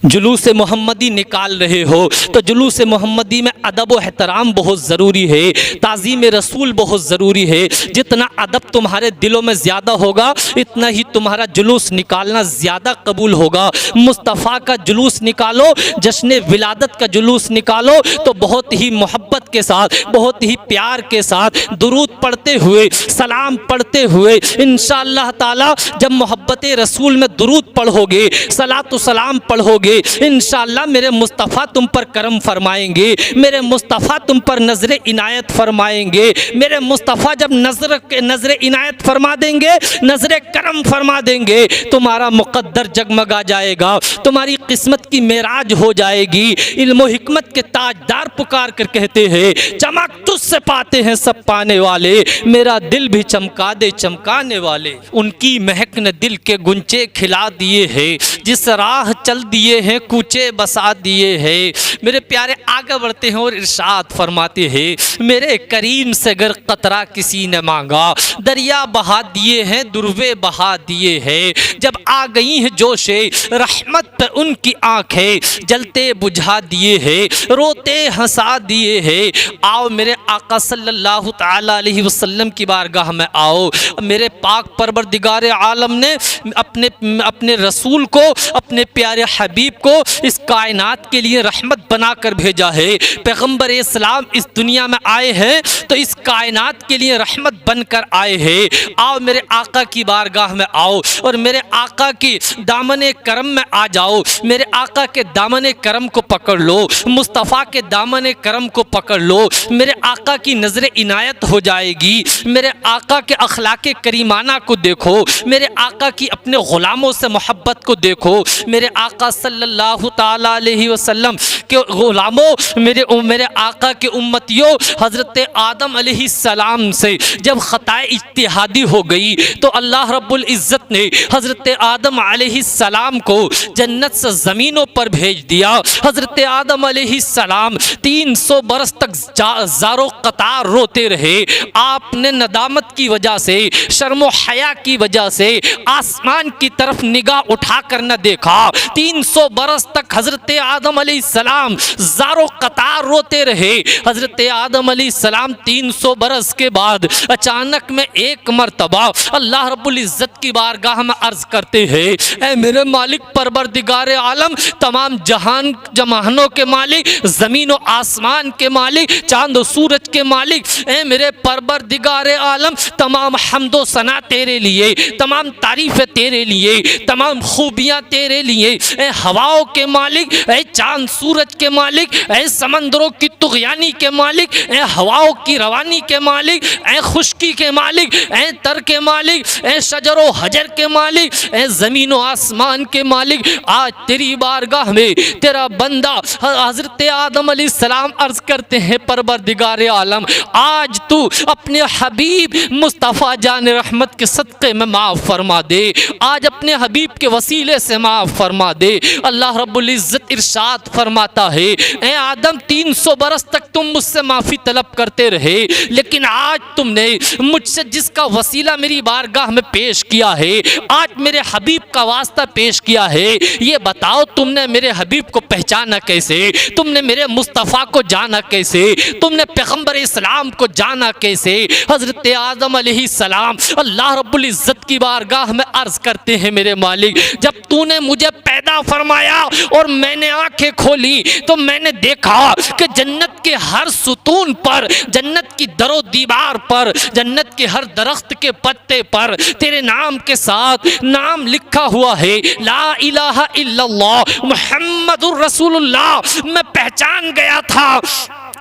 जुलूस मोहम्मदी निकाल रहे हो तो जुलूस मोहम्मदी में अदब व एहतराम बहुत ज़रूरी है, ताज़ीम रसूल बहुत ज़रूरी है। जितना अदब तुम्हारे दिलों में ज़्यादा होगा इतना ही तुम्हारा जुलूस निकालना ज़्यादा कबूल होगा। मुस्तफ़ा का जुलूस निकालो, जश्न विलादत का जुलूस निकालो तो बहुत ही मोहब्बत के साथ, बहुत ही प्यार के साथ, दुरूद पढ़ते हुए, सलाम पढ़ते हुए, इंशाअल्लाह ताला जब मोहब्बत रसूल में दुरूद पढ़ोगे, सलातो सलाम पढ़ोगे, इंशाअल्लाह मेरे मुस्तफ़ा तुम पर करम फरमाएंगे, मेरे मुस्तफ़ा तुम पर नज़र इनायत फरमाएंगे। मेरे मुस्तफ़ा जब नज़र इनायत फरमा देंगे, नज़र करम फरमा देंगे, तुम्हारा मुक़द्दर जगमगा जाएगा, तुम्हारी किस्मत की मेराज हो जाएगी। इल्म व हिकमत के ताजदार पुकार कर कहते हैं, चमक तुझसे पाते हैं सब पाने वाले, मेरा दिल भी चमका दे चमकाने वाले। उनकी महक ने दिल के गुंचे खिला दिए हैं, जिस राह चल दिए हैं कूचे बसा दिए हैं। मेरे प्यारे आगे बढ़ते हैं और इरशाद फरमाते हैं, मेरे करीम से अगर कतरा किसी ने मांगा, दरिया बहा दिए हैं दुर्वे बहा दिए हैं। जब आ गई हैं जोशे रहमत पे उनकी आंखें, जलते बुझा दिए हैं, रोते हंसा दिए हैं। आओ मेरे आका सल्लल्लाहु ताला अलैहि वसल्लम की बारगाह में आओ। मेरे पाक परवरदिगार आलम ने अपने रसूल को, अपने प्यारे हबीब को इस कायनात के लिए रहमत बनाकर भेजा है। पैगंबर इस्लाम इस दुनिया में आए हैं तो इस कायनात के लिए रहमत बनकर आए हैं। आओ मेरे आका की बारगाह में आओ और मेरे आका की दामन करम में आ जाओ। मेरे आका के दामन करम को पकड़ लो, मुस्तफ़ा के दामन करम को पकड़ लो। मेरे आका की नज़र इनायत हो जाएगी। मेरे आका के अखलाक करीमाना को देखो, मेरे आका की अपने ग़ुलामों से मोहब्बत को देखो। मेरे आका सल्लल्लाहु ताला अलैहि वसल्लम के ग़ुलामों, मेरे आका के उम्मतियों, हज़रत आदम अलैहिस्सलाम से जब ख़ताए इज्तिहादी हो गई तो अल्लाह रब्बुल इज़्ज़त ने हज़रत आदम अलैहिस्सलाम को जन्नत से ज़मीनों पर भेज दिया। हज़रत आदम अलैहिस्सलाम 300 बरस तक ज़ारो क़तार रोते रहे। आपने नदामत की वजह से, शर्म हया की वजह से आसमान की तरफ निगाह उठा कर न देखा। 300 बरस तक हज़रत आदम अलैहिस्सलाम ज़ारो क़तार रोते रहे। हज़रत आदम अलैहिस्सलाम 300 बरस के बाद अचानक में एक मरतबा अल्लाह रब्बुल इज़्ज़त की बारगाह में अर्ज़ करते हैं, ऐ मेरे मालिक परवरदिगार आलम, तमाम जहानों के मालिक, ज़मीन व आसमान के मालिक, चाँद व सूरज के मालिक, ऐ मेरे परवरदिगार आलम, तमाम हम्दो सना तेरे लिए, तमाम तारीफ़ें तेरे लिए, तमाम खूबियाँ तेरे लिए। ऐ हवाओं के मालिक, ऐ चाँद सूरज के मालिक, ऐ समंदरों की तुग़यानी के मालिक, ऐ हवाओं की रवानी के मालिक, ऐ खुश्की के मालिक, ऐ तर के मालिक, ऐ शजर व हजर के मालिक, ऐ ज़मीन व आसमान के मालिक, आज तेरी बारगाह में तेरा बंदा हज़रत आदम अलैहिस्सलाम अर्ज़ करते हैं, परवरदिगार आलम, आज तू अपने हबीब मुस्तफ़ा जान रहमत के सदक़े में माफ़ फरमा दे, आज अपने हबीब के वसीले से माफ़ फरमा दे। अल्लाह रब्बुल इज़्ज़त इरशाद फरमाता है, ऐ आदम 300 बरस तक तुम मुझसे माफ़ी तलब करते रहे, लेकिन आज तुमने मुझसे जिसका वसीला मेरी बारगाह में पेश किया है, आज मेरे हबीब का वास्ता पेश किया है, ये बताओ तुमने मेरे हबीब को पहचाना कैसे, तुमने मेरे मुस्तफ़ा को जाना कैसे, तुमने पैगंबर इस्लाम को जाना कैसे। हज़रत आदम अलैहिस्सलाम अल्लाह रब्बुल इज़्ज़त की बारगाह में अर्ज़ करते हैं, मेरे मालिक, जब तूने मुझे पैदा फरमाया और मैंने आंखें खोली तो मैंने देखा कि जन्नत के हर सुतून पर, जन्नत की दरो दीवार पर, जन्नत के हर दरख्त के पत्ते पर तेरे नाम के साथ नाम लिखा हुआ है, ला इलाहा इल्लल्लाह मुहम्मदुर रसूलुल्लाह। मैं पहचान गया था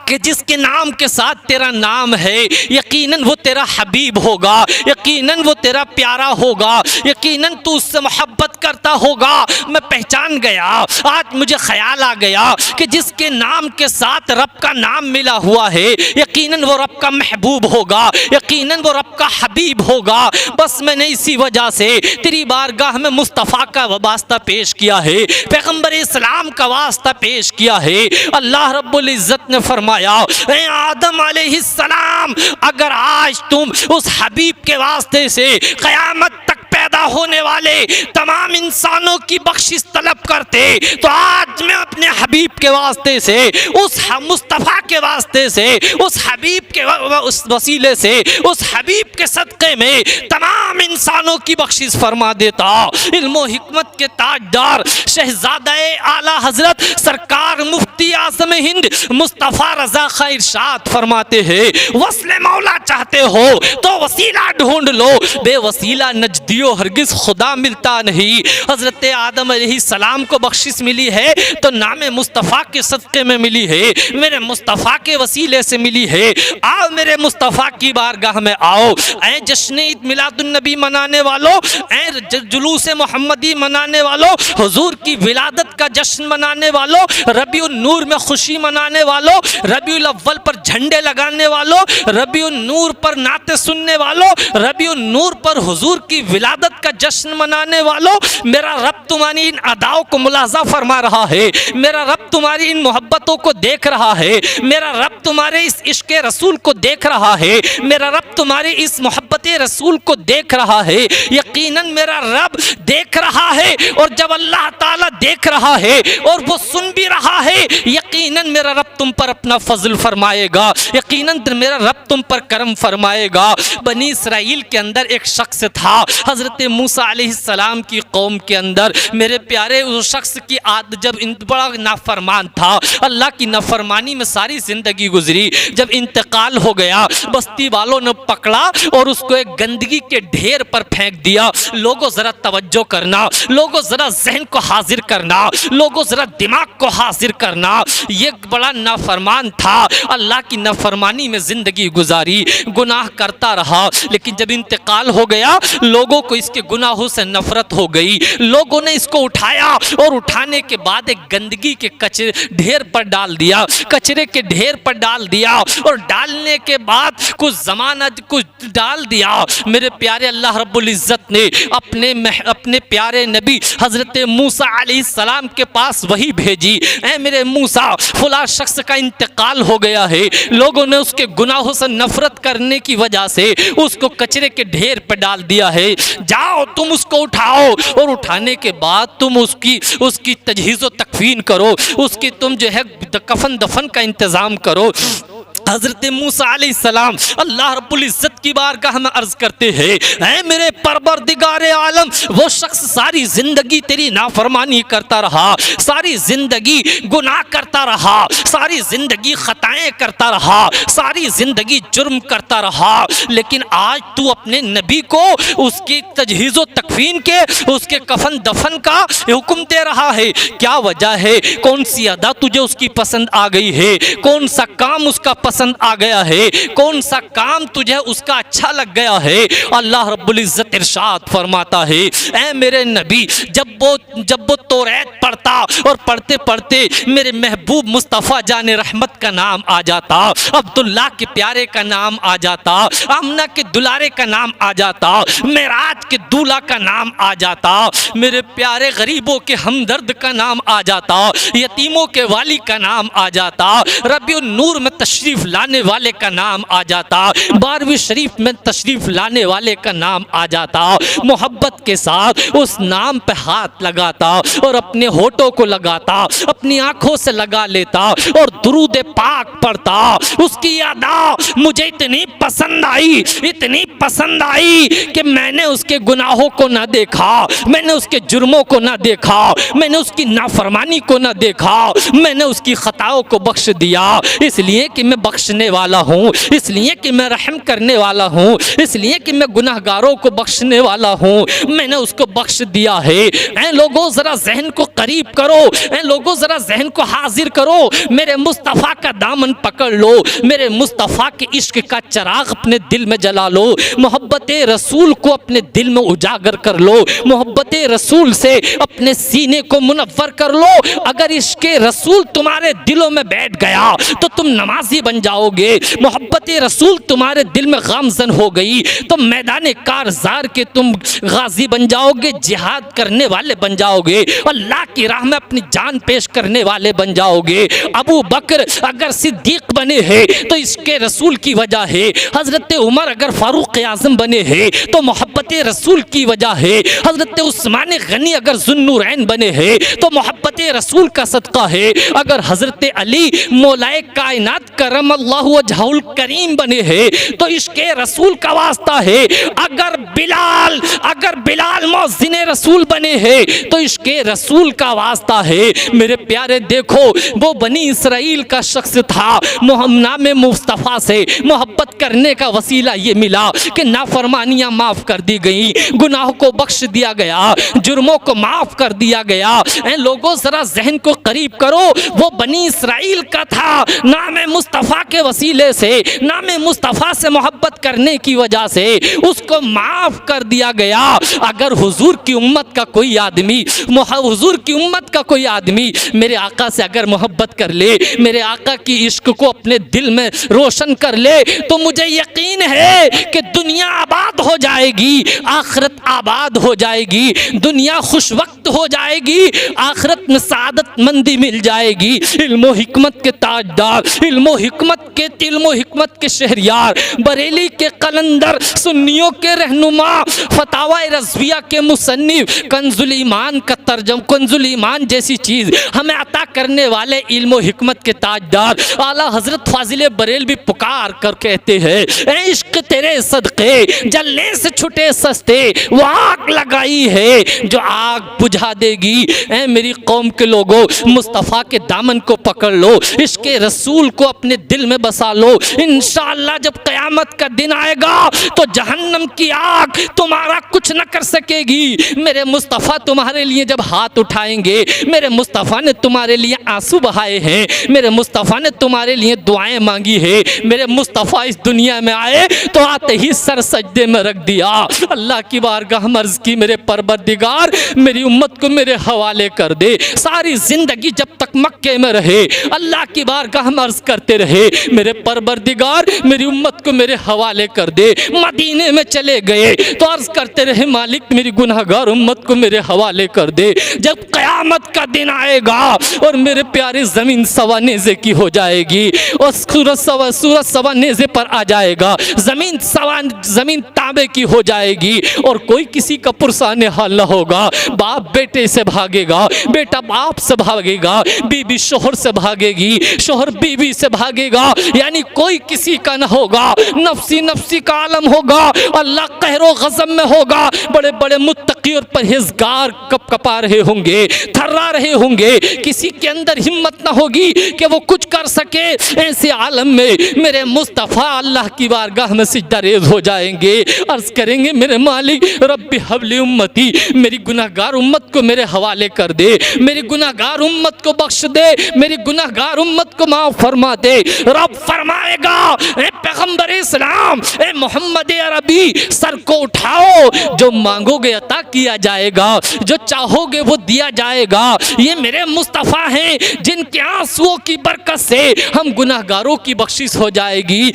कि जिसके नाम के साथ तेरा नाम है यकीनन वो तेरा हबीब होगा, यकीनन वो तेरा प्यारा होगा, यकीनन तू उससे मोहब्बत करता होगा। मैं पहचान गया, आज मुझे ख्याल आ गया कि जिसके नाम के साथ रब का नाम मिला हुआ है यकीनन वो रब का महबूब होगा, यकीनन वो रब का हबीब होगा। बस मैंने इसी वजह से तेरी बारगाह में मुस्तफ़ा का वास्ता पेश किया है, पैगंबर इस्लाम का वास्ता पेश किया है। अल्लाह रब्बुल इज़्ज़त ने फरमाया, ऐ आदम अलैहिस्सलाम, अगर आज तुम उस हबीब के वास्ते से क़यामत तक पैदा होने वाले तमाम इंसानों की बख्शिश तलब करते, तो आज मैं अपने हबीब के वास्ते से, उस मुस्तफ़ा के वास्ते से, उस हबीब के उस वसीले से, उस हबीब के सदक़े में तमाम इंसानों की बख्शिश फरमा देता। इल्म व हिकमत के ताजदार शहजादा-ए आला हजरत सरकार मुफ्ती आज़म हिंद मुस्तफ़ा रज़ा खां इरशाद फरमाते हैं, वस्ले मौला चाहते हो तो वसीला ढूंढ लो, बेवसीला नजदियो हरगिज खुदा मिलता नहीं। हजरत आदम अलैहिस्सलाम को बख्शिश मिली है तो नाम मुस्तफ़ा के सदक़े में मिली है, मेरे मुस्तफ़ा के वसीले से मिली है। आओ मेरे मुस्तफ़ा की बारगाह में आओ, ऐ जश्न ईद मिलादुन्नबी मनाने वालों, ऐ जुलूस मोहम्मदी मनाने वालों, हुजूर की विलादत का जश्न मनाने वालों, रबीउन नूर में खुशी मनाने वालों, रबीउल अव्वल पर झंडे लगाने वालों, रबीउन नूर पर नाते सुनने वालों, रबीउन नूर पर हुजूर की विलादत का जश्न मनाने वालों, मेरा रब तुम्हारी इन अदाओं को मुलाजा फरमा रहा है, मेरा रब तुम्हारी इन मोहब्बतों को देख रहा है, मेरा रब तुम्हारे इस इश्क रसूल को देख रहा है, मेरा रब तुम्हारी इस मोहब्बत रसूल को देख रहा है। यकीनन मेरा रब देख रहा है, और जब अल्लाह ताला देख रहा है और वो सुन भी रहा है, यकीनन मेरा रब तुम पर अपना फजल फरमाएगा, यकीनन मेरा रब तुम पर करम फरमाएगा। बनी इसराइल के अंदर एक शख्स था, हज़रत मूसा अलैहिस्सलाम की कौम के अंदर, मेरे प्यारे उस शख्स की आदत जब बड़ा नाफरमान था, अल्लाह की नाफरमानी में सारी ज़िंदगी गुजरी। जब इंतकाल हो गया, बस्ती वालों ने पकड़ा और उसको एक गंदगी के ढेर पर फेंक दिया। लोगों ज़रा तवज्जो करना, लोगों ज़रा जहन को हाजिर करना, लोगों ज़रा दिमाग को हाजिर करना। ये बड़ा नाफरमान था, अल्लाह की नाफरमानी में ज़िंदगी गुजारी, गुनाह करता रहा। लेकिन जब इंतकाल हो गया, लोगों को इसके गुनाहों से नफरत हो गई। लोगों ने इसको उठाया और उठाने के बाद एक गंदगी के कचरे ढेर पर डाल दिया, कचरे के ढेर पर डाल दिया, और डालने के बाद कुछ ज़माना कुछ डाल दिया। मेरे प्यारे अल्लाह रब्बुल इज़्ज़त ने अपने प्यारे नबी हज़रत मूसा अलैहिस्सलाम के पास वही भेजी, ऐ मेरे मूसा, फला शख्स का इंतकाल हो गया है, लोगों ने उसके गुनाहों से नफरत करने की वजह से उसको कचरे के ढेर पर डाल दिया है, जाओ तुम उसको उठाओ, और उठाने के बाद तुम उसकी तजहीज़ व तकफीन करो, उसकी तुम जो है कफन दफन का इंतज़ाम करो। हज़रत मूसा अलैहिस्सलाम अल्लाह रब्बुल इज़्ज़त की बारगाह में अर्ज़ करते हैं, ऐ मेरे परवरदिगारे आलम, वो शख्स सारी ज़िंदगी तेरी नाफरमानी करता रहा, सारी ज़िंदगी गुनाह करता रहा, सारी ज़िंदगी ख़ताएँ करता रहा, सारी ज़िंदगी जुर्म करता रहा, लेकिन आज तू अपने नबी को उसकी तजहीज़ व तकफीन के, उसके कफन दफन का हुक्म दे रहा है। क्या वजह है? कौन सी अदा तुझे उसकी पसंद आ गई है? कौन सा काम उसका पसंद आ गया है? कौन सा काम तुझे उसका अच्छा लग गया है? अल्लाह रब्बुल इज़्ज़त इरशाद फरमाता है, ऐ मेरे नबी, जब वो तौरात पढ़ता और पढ़ते पढ़ते मेरे महबूब मुस्तफ़ा जान रहमत का नाम आ जाता, अब्दुल्ला के प्यारे का नाम आ जाता, आमना के दुलारे का नाम आ जाता, मेराज के दूल्हा का नाम आ जाता, मेरे प्यारे गरीबों के हमदर्द का नाम आ जाता, यतीमों के वाली का नाम आ जाता, रबीउन नूर में तशरीफ लाने वाले का नाम आ जाता, 12वीं शरीफ में तशरीफ लाने वाले का नाम आ जाता। मोहब्बत के साथ उस नाम पे हाथ लगाता और अपने होठों को लगाता, अपनी आंखों से लगा लेता और दुरूद पाक पढ़ता। उसकी अदा मुझे इतनी पसंद आई, इतनी पसंद आई कि मैंने उसके गुनाहों को ना देखा, मैंने उसके जुर्मों को ना देखा, मैंने उसकी नाफरमानी को ना देखा, मैंने उसकी खताओं को बख्श दिया, इसलिए कि मैं बख्शने वाला हूँ, इसलिए कि मैं रहम करने वाला हूँ, इसलिए कि मैं गुनाहगारों को बख्शने वाला हूँ, मैंने उसको बख्श दिया है। ऐ लोगों ज़रा जहन को करीब करो, ऐ लोगों ज़रा जहन को हाजिर करो, मेरे मुस्तफ़ा का दामन पकड़ लो, मेरे मुस्तफ़ा के इश्क का चिराग अपने दिल में जला लो, मोहब्बत रसूल को अपने दिल में उजागर कर लो, मोहब्बत रसूल से अपने सीने को मुनव्वर कर लो। अगर इश्क रसूल तुम्हारे दिलों में बैठ गया तो तुम नमाजी बन जाओगे, मोहब्बत रसूल तुम्हारे दिल में गामजन हो गई तो मैदान कारज़ार के तुम गाजी बन जाओगे, जिहाद करने वाले बन जाओगे, अल्लाह की राह में अपनी जान पेश करने वाले बन जाओगे। अबू बकर अगर सिद्दीक बने हैं तो इसके रसूल की वजह है, हज़रत उमर अगर फारूक आज़म बने हैं तो मोहब्बत रसूल की वजह है, हज़रत उस्मान गनी अगर ज़ुन्नूरैन बने हैं तो मोहब्बत रसूल का सदका है, अगर हज़रत अली मौलाए कायनात करमल्लाहु वजहुल करीम बने हैं तो इश्क़े रसूल का वास्ता है, अगर बिलाल मौज़िन रसूल बने हैं तो इश्क़े रसूल का वास्ता है। मेरे प्यारे देखो, वो बनी इसराइल का शख्स था, नाम मुस्तफ़ा से मोहब्बत करने का वसीला ये मिला कि नाफरमानियाँ माफ़ कर दी गई, गुनाहों को बख्श दिया गया, जुर्मों को माफ़ कर दिया गया। लोगों ज़रा जहन को करीब करो, वो बनी इसराइल का था, नाम मुस्तफ़ा के वसीले से, नाम मुस्तफ़ा से मोहब्बत करने की वजह से उसको माफ़ कर दिया गया। अगर हुजूर की उम्मत का कोई आदमी, हुजूर की उम्मत का कोई आदमी मेरे आका से अगर मोहब्बत कर ले, मेरे आका की इश्क को अपने दिल में रोशन कर ले, तो मुझे यकीन है कि दुनिया आबाद हो जाएगी, आखिरत आबाद हो जाएगी, दुनिया खुश वक्त हो जाएगी, आखिरत में सादत मंदी मिल जाएगी। इल्मो हिकमत के ताजदार, इल्मो हिकमत के शहरियार, बरेली के कलंदर, सुन्नियों के रहनुमा, फतावा रज़विया के मुसन्निफ, कंजुल ईमान का तर्जम, कंजुल ईमान जैसी चीज़ हमें अता करने वाले इल्मो हिकमत के ताजदार आला हज़रत फाजिल बरेलवी पुकार कर कहते हैं, ए इश्क तेरे सदक़े जलने से छुटे सस्ते, वो आग लगाई है जो आग बुझा देगी। ए मेरी कौम के लोगों, मुस्तफ़ा के दामन को पकड़ लो, इसके रसूल को अपने दिल में बसा लो। इंशाअल्लाह जब क़यामत का दिन आएगा तो जहन्नम की आग तुम्हारा कुछ न कर सकेगी। मेरे मुस्तफ़ा तुम्हारे लिए जब हाथ उठाएंगे, मेरे मुस्तफ़ा ने तुम्हारे लिए आंसू बहाए हैं, मेरे मुस्तफ़ा ने तुम्हारे लिए दुआएं मांगी है, मेरे मुस्तफ़ा इस दुनिया में आए तो आते ही सर सजदे में रख दिया, अल्लाह की बारगाह में अर्ज़ की, मेरे परवरदिगार मेरी उम्मत को मेरे हवाले कर दे। सारी ज़िंदगी जब तक मक्के में रहे अल्लाह की बारगाह में अर्ज़ करते रहे, मेरे परवरदिगार मेरी उम्मत को मेरे हवाले कर दे। मदीने में चले गए तो अर्ज़ करते रहे, मालिक मेरी गुनहगार उम्मत को मेरे हवाले कर दे। जब क़यामत का दिन आएगा और मेरे प्यारे ज़मीन सवा नेज़े की हो जाएगी और सूरज सवा नेज़े पर आ जाएगा, ज़मीन तांबे की हो जाएगी और कोई किसी का पुरसान हाल न होगा। बाप बेटे से भागेगा, बेटा बाप से भागेगा, बीबी शोहर से भागेगी, शोहर बीबी से भागेगा, यानी कोई किसी का न होगा। नफ्सी नफ्सी का आलम होगा, अल्लाह कहरो गज़ब में होगा। बड़े बड़े मुत्तकी और परहेजगार कप कपा रहे होंगे, थर्रा रहे होंगे, किसी के अंदर हिम्मत ना होगी कि वो कुछ कर सके। ऐसे आलम में मेरे मुस्तफ़ा अल्लाह की बारगाह में सिजदा रेज़ हो जाएंगे, अर्ज़ करेंगे, मेरे मालिक रब्बी हबली उम्मती, मेरी गुनाहगार उम्मत को मेरे हवाले कर दे, मेरी गुनाहगार उम्मत को बख्श दे, मेरी गुनाहगार उम्मत को माफ़ फरमा दे। रब फरमाएगा, ए पैगंबर इस्लाम, ए मोहम्मद अरबी, सर को उठाओ, जो मांगोगे अता किया जाएगा, जो चाहोगे वो दिया जाएगा। ये मेरे मुस्तफ़ा हैं जिनके आंसुओं की बरकत से हम गुनाहगारों की बख्शिश हो जाएगी।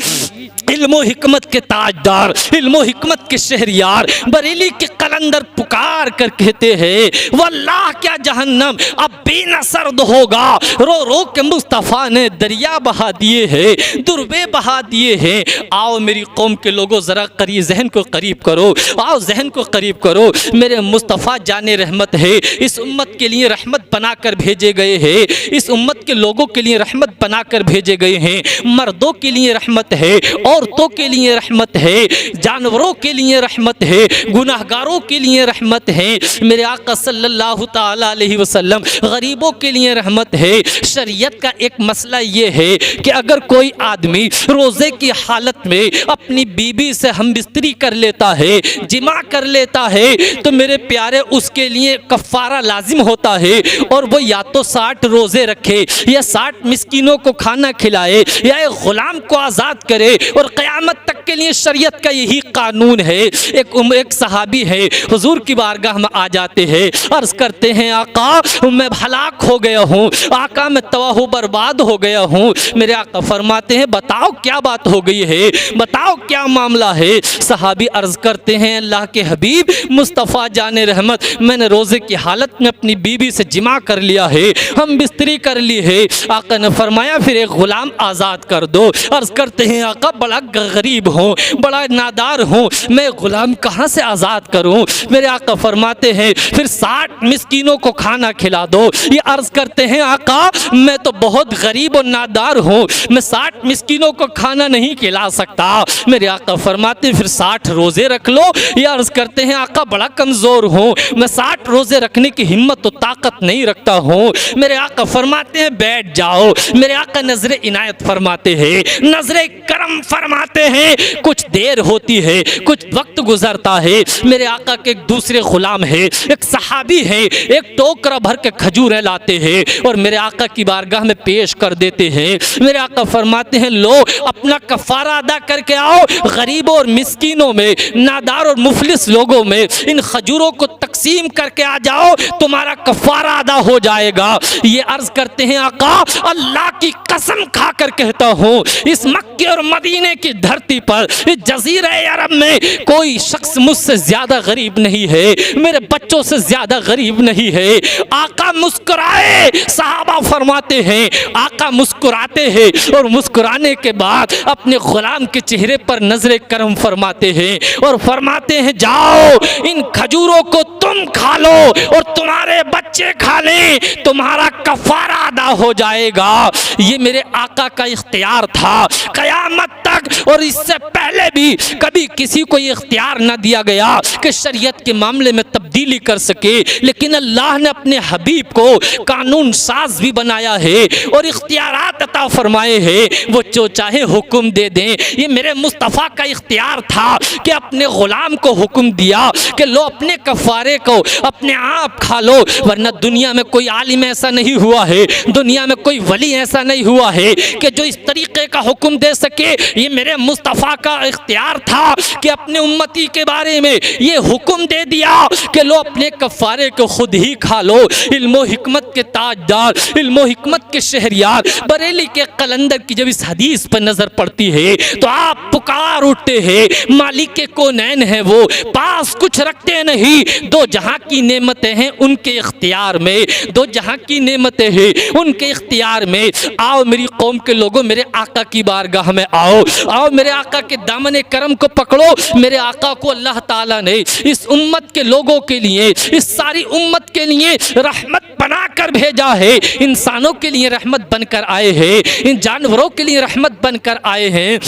इल्मो हिकमत के ताजदार, इल्मो हिकमत के शहरियार, बरेली के कलंदर पुकार कर कहते हैं, वल्लाह क्या जहन्नम अब भी न सर्द होगा। रो रो के मुस्तफ़ा ने दरिया बहा दिए हैं, दुर्बे बहा दिए हैं। आओ मेरी कौम के लोगों, ज़रा करीब जहन को करीब करो, आओ जहन को करीब करो। मेरे मुस्तफ़ा जाने रहमत है, इस उम्मत के लिए रहमत बना कर भेजे गए हैं, इस उम्मत के लोगों के लिए रहमत बना कर भेजे गए हैं। मर्दों के लिए रहमत है, औरतों के लिए रहमत है, जानवरों के लिए रहमत है, गुनाहगारों के लिए रहमत है। मेरे आका सल्लल्लाहु ताला अलैहि वसल्लम गरीबों के लिए रहमत है। शरीयत का एक मसला ये है कि अगर कोई आदमी रोज़े की हालत में अपनी बीबी से हमबिस्तरी कर लेता है, जिमा कर लेता है, तो मेरे प्यारे उसके लिए कफ़ारा लाजिम होता है और वो या तो 60 रोज़े रखे या 60 मिस्कीनों को खाना खिलाए या एक ग़ुलाम को आज़ाद करे और क़यामत तक के लिए शरीयत का यही कानून है। एक सहाबी है, हुजूर की बारगाह में आ जाते हैं, अर्ज़ करते हैं आका मैं हलाक हो गया हूँ, आका मैं तबाह बर्बाद हो गया हूँ। मेरे आका फरमाते हैं बताओ क्या बात हो गई है, बताओ क्या मामला है। सहाबी अर्ज़ करते हैं अल्लाह के हबीब मुस्तफ़ा जाने रहमत, मैंने रोज़े की हालत में अपनी बीवी से जिमा कर लिया है, हम बिस्तरी कर ली है। आका ने फरमाया फिर एक ग़ुलाम आज़ाद कर दो। अर्ज़ करते हैं आका बड़ा गरीब हूँ, बड़ा नादार हूँ, मैं ग़ुलाम कहाँ से आज़ाद करूँ। मेरे आका फरमाते हैं फिर 60 मिस्कीनों को खाना खिला दो। ये अर्ज़ करते हैं आका मैं तो बहुत गरीब और नादार हूँ, मैं 60 मिस्कीनों को खाना नहीं खिला सकता। मेरे आका फरमाते हैं फिर 60 रोज़े रख लो। ये अर्ज़ करते हैं आका बड़ा कमज़ोर हूँ, मैं 60 रोज़े रखने की हिम्मत तो ताकत नहीं रखता हूँ। मेरे आका फरमाते हैं बैठ जाओ। मेरे आका नज़र इनायत फरमाते हैं, नज़र करम फरमाते हैं। कुछ देर होती है, कुछ वक्त गुजरता है। मेरे आका के एक दूसरे ग़ुलाम है, एक सहाबी है, एक टोकरा भर के खजूरें लाते हैं और मेरे आका की बारगाह में पेश कर देते हैं। मेरे आका फरमाते हैं लो अपना कफ़ारा अदा करके आओ, गरीबों और मिस्कीनों में, नादार और मुफलिस लोगों में इन खजूरों को तकसीम करके आ जाओ, तुम्हारा कफ़ारा अदा हो जाएगा। ये अर्ज़ करते हैं आका अल्लाह की कसम खाकर कहता हूँ इस मक्के और मदीने की धरती पर, इस जज़ीरा अरब में कोई शख्स मुझसे ज़्यादा गरीब नहीं है, मेरे बच्चों से ज़्यादा गरीब नहीं है। आका मुस्कुराए, सहाबा फरमाते हैं आका मुस्कुराते हैं और मुस्कुराने के बाद अपने ग़ुलाम के चेहरे पर नज़र करम फरमाते हैं और फरमाते हैं जाओ इन खजूरों को तुम खा लो और तुम्हारे बच्चे खा लें, तुम्हारा कफ़ारा अदा हो जाएगा। ये मेरे आका का इख्तियार था क़यामत तक, और इससे पहले भी कभी किसी को ये इख्तियार न दिया गया कि शरीयत के मामले में तब्दीली कर सके। लेकिन अल्लाह ने अपने हबीब को कानून साज भी बनाया है और इख्तियारात अता फरमाए हैं, वो जो चाहे हुक्म दे दें। ये मेरे मुस्तफ़ा का इख्तियार था कि अपने ग़ुलाम को हुक्म दिया कि लो अपने कफ़ारे को अपने आप खा लो, वरना दुनिया में कोई आलिम ऐसा नहीं हुआ है, दुनिया में कोई वली ऐसा नहीं हुआ है कि जो इस तरीक़े का हुक्म दे सके। ये मेरे मुस्तफ़ा का इख्तियार था कि अपने उम्मती के बारे में ये हुक्म दे दिया कि लो अपने कफ़ारे को खुद ही खा लो। इल्मो हिकमत के ताजदार, इल्मो हिकमत के शहरियार बरेली के कलंदर की जब इस हदीस पर नज़र पड़ती है तो आप पुकार उठते हैं मालिक के कौनैन है वो, पास कुछ रखते नहीं, दो जहां की नेमतें हैं उनके इख्तियार में, दो जहां की नेमतें हैं उनके इख्तियार में। आओ मेरी कौम के लोगों, मेरे आका की बारगाह में आओ, आओ मेरे आका के दामन करम को पकड़ो। मेरे आका को अल्लाह ताला ने इस उम्मत के लोगों के लिए, इस सारी उम्मत के लिए रहमत बनाकर भेजा है। इंसानों के लिए रहमत बनकर आए हैं, इन जानवरों के लिए रहमत बनकर आए हैं।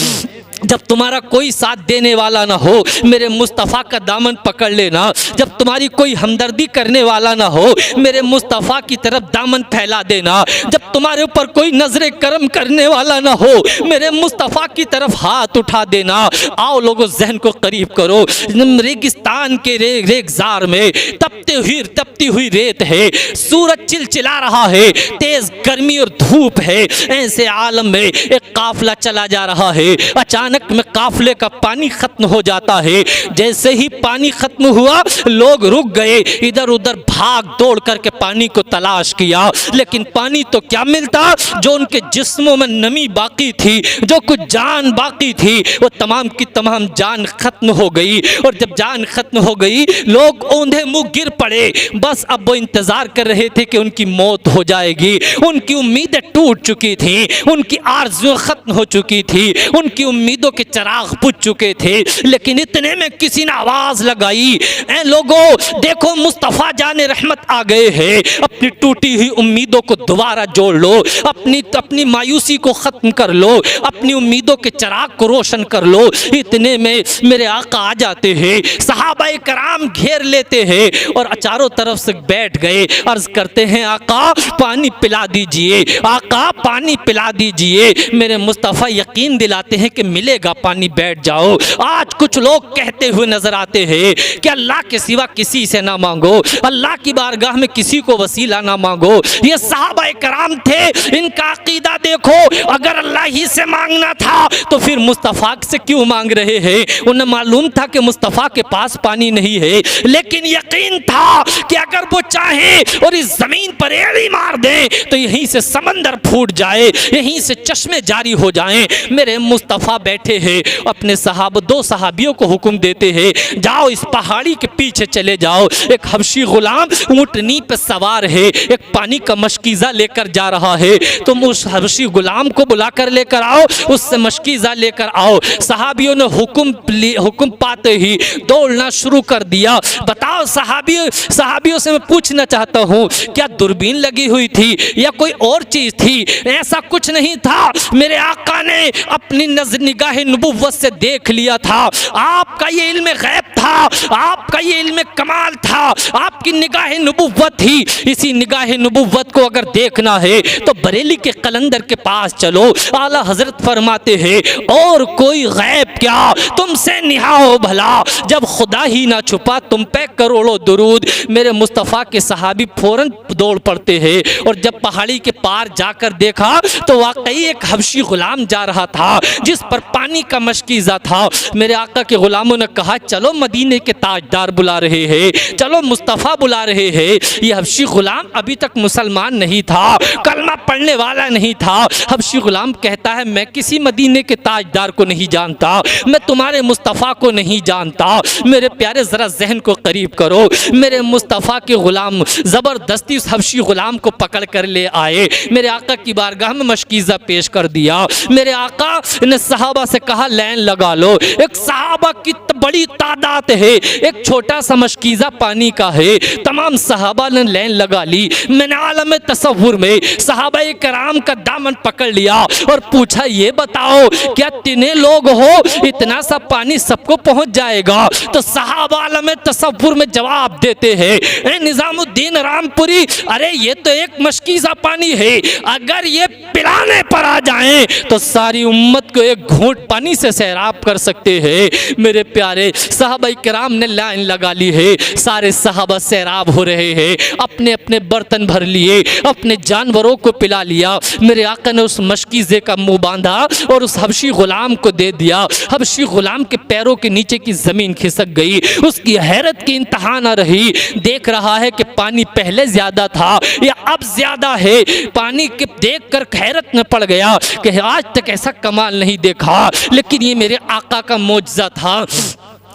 जब तुम्हारा कोई साथ देने वाला ना हो, मेरे मुस्तफ़ा का दामन पकड़ लेना। जब तुम्हारी कोई हमदर्दी करने वाला ना हो, मेरे मुस्तफ़ा की तरफ दामन फैला देना। जब तुम्हारे ऊपर कोई नजर करम करने वाला ना हो, मेरे मुस्तफ़ा की तरफ हाथ उठा देना। आओ लोगों जहन को करीब करो, रेगिस्तान के रेगजार में तपती हुई रेत है, सूरज चिलचिला रहा है, तेज गर्मी और धूप है। ऐसे आलम में एक काफिला चला जा रहा है, अचानक में काफिले का पानी खत्म हो जाता है। जैसे ही पानी खत्म हुआ लोग रुक गए, इधर उधर भाग दौड़ करके पानी को तलाश किया, लेकिन पानी तो क्या मिलता। जो उनके जिस्मों में नमी बाकी थी, जो कुछ जान बाकी थी, वो तमाम की तमाम जान खत्म हो गई। और जब जान खत्म हो गई लोग औंधे मुंह गिर पड़े। बस अब वो इंतजार कर रहे थे कि उनकी मौत हो जाएगी। उनकी उम्मीदें टूट चुकी थी, उनकी आरज़ुएं खत्म हो चुकी थी, उनकी उम्मीदों के चिराग बुझ चुके थे। लेकिन इतने में किसी ने आवाज़ लगाई, ऐ लोगों देखो मुस्तफ़ा जाने रहमत आ गए हैं, अपनी टूटी हुई उम्मीदों को दोबारा जोड़ लो, अपनी मायूसी को ख़त्म कर लो, अपनी उम्मीदों के चिराग को रोशन कर लो। इतने में मेरे आका आ जाते हैं, सहाबाए कराम घेर लेते हैं और चारों तरफ से बैठ गए। अर्ज़ करते हैं आका पानी पिला दीजिए, आका पानी पिला दीजिए। मेरे मुस्तफ़ा यकीन दिलाते हैं कि मिले मिलेगा पानी, बैठ जाओ। आज कुछ लोग कहते हुए नजर आते हैं कि अल्लाह के सिवा किसी से ना मांगो, अल्लाह की बारगाह में किसी को वसीला ना मांगो। ये सहाबा कराम थे, इनका अकीदा देखो, अगर अल्लाह ही से मांगना था तो फिर मुस्तफ़ा से क्यों मांग रहे हैं? उन्हें मालूम था कि मुस्तफ़ा के पास पानी नहीं है, लेकिन यकीन था कि अगर वो चाहे और इस जमीन पर एड़ी मार दे तो यहीं से समंदर फूट जाए, यहीं से चश्मे जारी हो जाएं। मेरे मुस्तफ़ा बैठे हैं, अपने दो सहाबियों को हुक्म देते हैं, जाओ इस पहाड़ी के पीछे चले जाओ। एक हबशी गुलाम ऊंटनी पे सवार है, एक पानी का मशकीज़ा लेकर जा रहा है, तुम उस हबशी गुलाम को बुलाकर लेकर आओ, उससे मशकीज़ा लेकर आओ। सहाबियों ने हुक्म पाते ही दौड़ना शुरू कर दिया। बताओ सहाबियों से मैं पूछना चाहता हूँ, क्या दूरबीन लगी हुई थी या कोई और चीज थी? ऐसा कुछ नहीं था। मेरे आका ने अपनी निगाह नबुव्वत से देख लिया था। आपका ये इल्म गैब था, आपका ये इल्म कमाल था, आपकी निगाह नबुव्वत थी। इसी निगाह नबुव्वत को अगर देखना है तो बरेली के कलंदर के पास चलो। आला हजरत फरमाते हैं, और कोई गैब क्या तुमसे निहाओ भला, जब खुदा ही ना छुपा तुम पे करोड़ों दुरूद। मेरे मुस्तफ़ा के सहाबी फौरन दौड़ पड़ते हैं, और जब पहाड़ी के पार जाकर देखा तो वाकई एक हबशी गुलाम जा रहा था जिस पर पानी का मशकीज़ा था। मेरे आका के गुलामों ने कहा, चलो मदीने के ताजदार बुला रहे हैं, चलो मुस्तफ़ा बुला रहे हैं। ये हबशी गुलाम अभी तक मुसलमान नहीं था, कलमा पढ़ने वाला नहीं था। हबशी गुलाम कहता है, मैं किसी मदीने के ताजदार को नहीं जानता, मैं तुम्हारे मुस्तफ़ा को नहीं जानता। मेरे प्यारे ज़रा जहन को करीब करो। मेरे मुस्तफ़ा के गुलाम ज़बरदस्ती उस हबशी गुलाम को पकड़ कर ले आए, मेरे आका की बारगाह में मशकीज़ा पेश कर दिया। मेरे आका ने सहाबा से कहा, लाइन लगा लो। एक सहाबा की बड़ी तादाद है, एक छोटा सा मशकीज़ा पानी का है, तमाम सहाबा ने लाइन लगा ली। मैंने आलम तसव्वुर में सहाबा कराम का दामन पकड़ लिया और पूछा, ये बताओ क्या तीनों लोग हो, इतना सा पानी सबको पहुंच जाएगा? तो सहाबा आलम तसव्वुर में जवाब देते हैं, ए निजामुद्दीन रामपुरी, अरे ये तो एक मशकीज़ा पानी है, अगर ये पिलाने पर आ जाएं तो सारी उम्मत को एक घूंट पानी से सैराब कर सकते हैं। मेरे प्यारे सहाबा किराम ने लाइन लगा ली है, सारे सहाबा सैराब हो रहे हैं, अपने अपने बर्तन भर लिए, अपने जानवरों को पिला लिया। मेरे आका ने उस मशकीज़े का मुंह बांधा और उस हबशी गुलाम को दे दिया। हबशी गुलाम के पैरों के नीचे की ज़मीन खिसक गई, उसकी हैरत की इंतहा न रही। देख रहा है कि पानी पहले ज़्यादा था या अब ज़्यादा है। पानी के देख कर हैरत में पड़ गया कि आज तक ऐसा कमाल नहीं देखा, लेकिन ये मेरे आका का मौजज़ा था,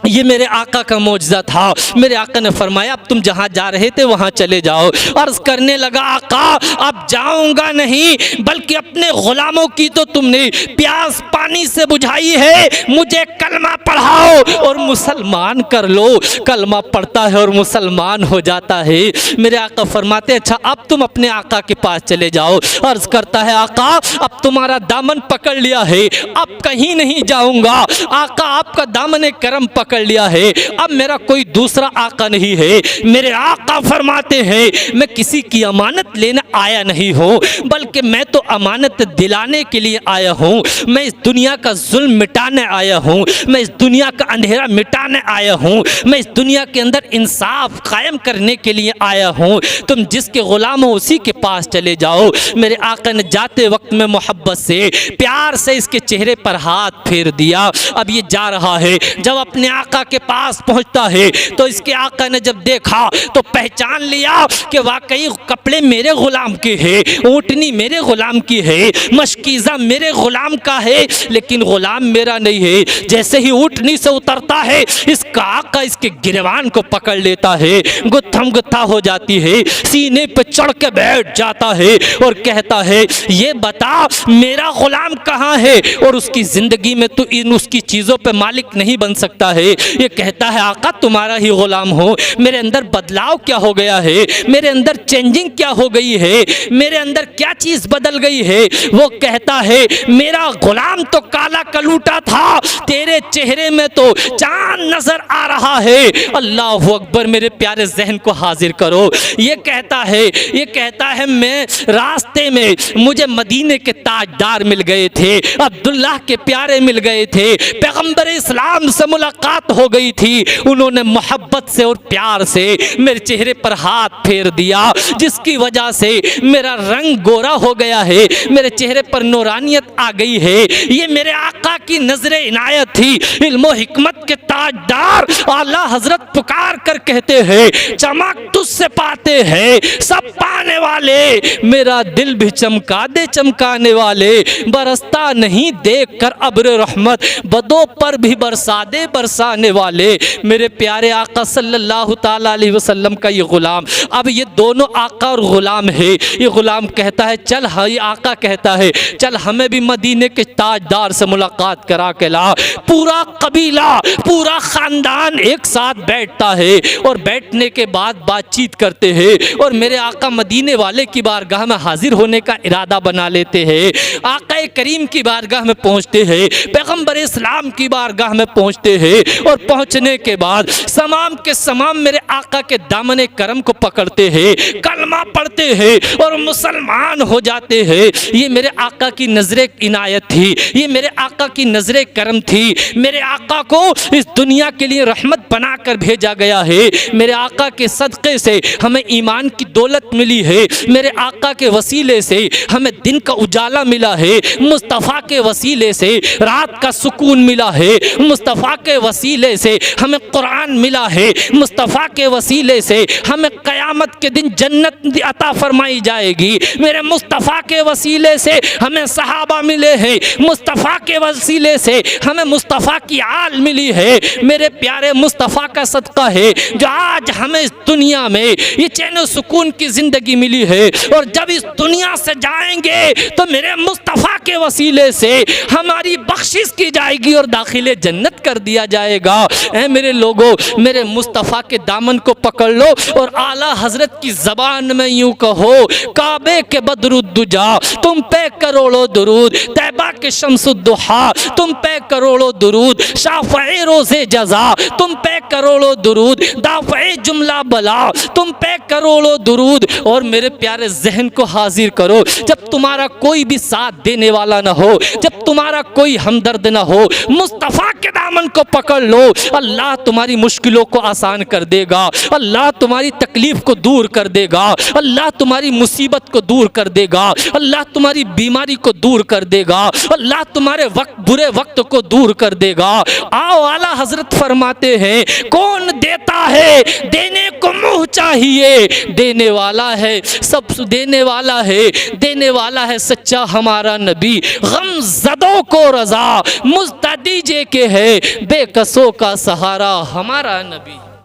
ये मेरे आका का मौजज़ा था। मेरे आका ने फरमाया, अब तुम जहाँ जा रहे थे वहाँ चले जाओ। अर्ज़ करने लगा, आका अब जाऊँगा नहीं, बल्कि अपने ग़ुलामों की तो तुमने प्यास पानी से बुझाई है, मुझे कलमा पढ़ाओ और मुसलमान कर लो। कलमा पढ़ता है और मुसलमान हो जाता है। मेरे आका फरमाते, अच्छा अब तुम अपने आका के पास चले जाओ। अर्ज़ करता है, आका अब तुम्हारा दामन पकड़ लिया है, अब कहीं नहीं जाऊँगा। आका आपका दामन करम पकड़ लिया है, अब मेरा कोई दूसरा आका नहीं है। मेरे आका फरमाते हैं, मैं किसी की अमानत लेने आया नहीं हूँ, बल्कि मैं तो अमानत दिलाने के लिए आया हूँ। मैं इस दुनिया का जुल्म मिटाने आया हूँ, मैं इस दुनिया का अंधेरा मिटाने आया हूँ, मैं इस दुनिया के अंदर इंसाफ कायम करने के लिए आया हूँ। तुम जिसके गुलाम हो उसी के पास चले जाओ। मेरे आका ने जाते वक्त में मोहब्बत से प्यार से इसके चेहरे पर हाथ फेर दिया। अब ये जा रहा है, जब अपने आका के पास पहुंचता है तो इसके आका ने जब देखा तो पहचान लिया कि वाकई कपड़े मेरे गुलाम के हैं, ऊँटनी मेरे गुलाम की है, मशकीज़ा मेरे गुलाम का है, लेकिन गुलाम मेरा नहीं है। जैसे ही ऊँटनी से उतरता है, इसका आका इसके गिरवान को पकड़ लेता है, गुत्थम गुत्था हो जाती है, सीने पे चढ़ के बैठ जाता है और कहता है, ये बता मेरा गुलाम कहाँ है? और उसकी ज़िंदगी में तो इन उसकी चीज़ों पे मालिक नहीं बन सकता है, ये कहता है आका तुम्हारा ही गुलाम हो, मेरे अंदर बदलाव क्या हो गया है, मेरे अंदर चेंजिंग क्या हो गई है, मेरे अंदर क्या चीज बदल गई है। वो कहता है मेरा गुलाम तो काला कलूटा था, तेरे चेहरे में तो चांद नजर आ रहा है। अल्लाह अकबर, मेरे प्यारे जहन को हाजिर करो। ये कहता है मैं रास्ते में मुझे मदीने के ताजदार मिल गए थे, अब्दुल्लाह के प्यारे मिल गए थे, पैगंबर इस्लाम से मुलाकात हो गई थी, उन्होंने मोहब्बत से और प्यार से मेरे चेहरे पर हाथ फेर दिया, जिसकी वजह से मेरा रंग गोरा हो गया है, मेरे चेहरे पर नूरानियत आ गई है। ये मेरे आका की नजरे इनायत थी। इल्मो हिकमत के ताजदार आला हजरत पुकार कर कहते हैं चमक तुझसे पाते हैं सब पाने वाले, मेरा दिल भी चमका दे चमकाने वाले, बरसता नहीं देख कर अब्र रहमत, बदों पर भी बरसा दे बरसाने वाले, मेरे प्यारे आका सल्लल्लाहु ताला अलैहि वसल्लम का ये गुलाम। अब ये दोनों आका और गुलाम है। ये गुलाम कहता है चल, हाँ ये आका कहता है चल हमें भी मदीने के ताजदार से मुलाकात करा के ला। पूरा कबीला, पूरा खानदान एक साथ बैठता है और बैठने के बाद बातचीत करते हैं और मेरे आका मदीने वाले की बारगाह में हाजिर होने का इरादा बना लेते हैं। आका करीम की बारगाह में पहुंचते हैं, पैगंबर इस्लाम की बारगाह में पहुंचते हैं और पहुंचने के बाद समाम के समाम मेरे आका के दामने करम को पकड़ते हैं, कलमा पढ़ते हैं और मुसलमान हो जाते हैं। ये मेरे आका की नजरे इनायत थी, ये मेरे आका की नजरे करम थी। मेरे आका को इस दुनिया के लिए रहमत बनाकर भेजा गया है। मेरे आका के सदक़े से हमें ईमान की दौलत मिली है, मेरे आका के वसीले से हमें दिन का उजाला मिला है, मुस्तफ़ा के वसीले से रात का सुकून मिला है, मुस्तफ़ा के वसीले से हमें कुरान मिला है, मुस्तफ़ा के वसीले से हमें क़यामत के दिन जन्नत अता फरमाई जाएगी। मेरे मुस्तफ़ा के वसीले से हमें सहाबा मिले हैं, मुस्तफ़ा के वसीले से हमें मुस्तफ़ा की आल मिली है। मेरे प्यारे मुस्तफ़ा का सदका है जो आज हमें इस दुनिया में ये चैन सुकून की ज़िंदगी मिली है, और जब इस दुनिया से जाएंगे तो मेरे मुस्तफ़ा के वसीले से हमारी बख्शिश की जाएगी और दाखिले जन्नत कर दिया जाएगा। ऐ मेरे लोगों, मेरे मुस्तफ़ा के दामन को पकड़ लो और आला हजरत की ज़बान में यूँ कहो काबे के बदरुद्दुजा तुम पे करोड़ों दुरूद, तैबा के शम्सुद्दुहा तुम पे करोड़ों दुरूद, शाफ़ए रोज़े जज़ा तुम पे करोड़ों दुरूद, दाफ़ए जुमला बला तुम पे करोड़ों दुरूद। और मेरे प्यारे जहन को हाजिर करो, जब तुम्हारा कोई भी साथ देने वाला ना हो, जब तुम्हारा कोई हमदर्द ना हो, मुस्तफ़ा के दामन को पकड़ लो, अल्लाह तुम्हारी मुश्किलों को आसान कर देगा, अल्लाह तुम्हारी तकलीफ को दूर कर देगा, अल्लाह तुम्हारी मुसीबत को दूर कर देगा, अल्लाह तुम्हारी बीमारी को दूर कर देगा, अल्लाह तुम्हारे बुरे वक्त को दूर कर देगा। आओ आला हजरत फरमाते हैं कौन देता है, देने को मुँह चाहिए, देने वाला है सब देने वाला है, देने वाला है सच्चा हमारा नबी, गम ज़दों को रज़ा मुस्तदीजे के है, बेकसों का सहारा हमारा नबी।